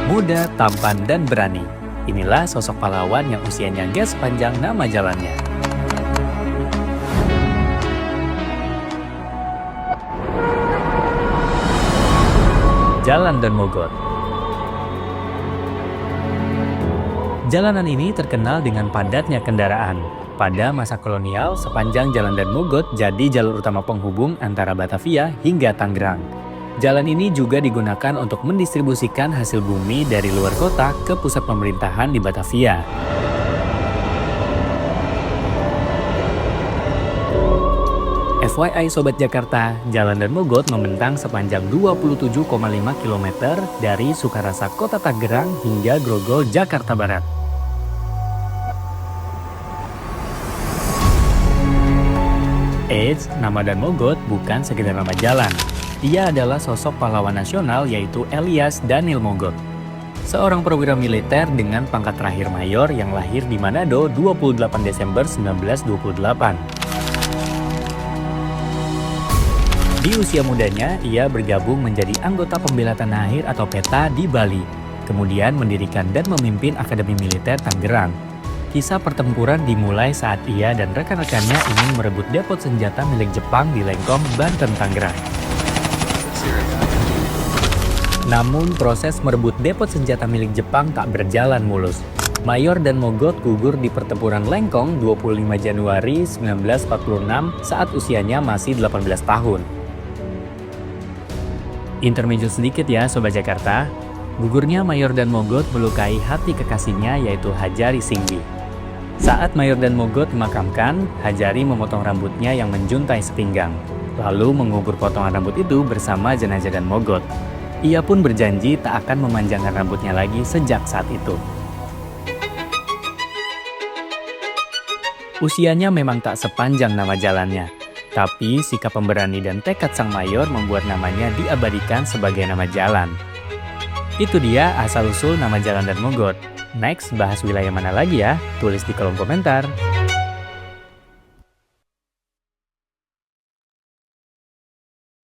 Muda, tampan, dan berani. Inilah sosok pahlawan yang usianya gak sepanjang nama jalannya. Jalan Dan Mogot. Jalanan ini terkenal dengan padatnya kendaraan. Pada masa kolonial, sepanjang Jalan Dan Mogot jadi jalur utama penghubung antara Batavia hingga Tangerang. Jalan ini juga digunakan untuk mendistribusikan hasil bumi dari luar kota ke pusat pemerintahan di Batavia. FYI Sobat Jakarta, Jalan Dan Mogot membentang sepanjang 27,5 km dari Sukarasa Kota Tangerang hingga Grogol, Jakarta Barat. Eits, nama Dan Mogot bukan sekedar nama jalan. Ia adalah sosok pahlawan nasional yaitu Elias Daniel Mogot. Seorang perwira militer dengan pangkat terakhir mayor yang lahir di Manado 28 Desember 1928. Di usia mudanya, ia bergabung menjadi anggota pembela tanah air atau PETA di Bali. Kemudian mendirikan dan memimpin Akademi Militer Tangerang. Kisah pertempuran dimulai saat ia dan rekan-rekannya ingin merebut depot senjata milik Jepang di Lengkong, Banten, Tangerang. Namun proses merebut depot senjata milik Jepang tak berjalan mulus. Mayor Dan Mogot gugur di pertempuran Lengkong 25 Januari 1946 saat usianya masih 18 tahun. Intermezzo sedikit ya Sobat Jakarta. Gugurnya Mayor Dan Mogot melukai hati kekasihnya yaitu Hajari Singgi. Saat Mayor Dan Mogot dimakamkan, Hajari memotong rambutnya yang menjuntai sepinggang, lalu mengubur potongan rambut itu bersama jenazah Dan Mogot. Ia pun berjanji tak akan memanjangkan rambutnya lagi sejak saat itu. Usianya memang tak sepanjang nama jalannya, tapi sikap pemberani dan tekad sang mayor membuat namanya diabadikan sebagai nama jalan. Itu dia asal-usul nama Jalan Dan Mogot. Next, bahas wilayah mana lagi ya? Tulis di kolom komentar.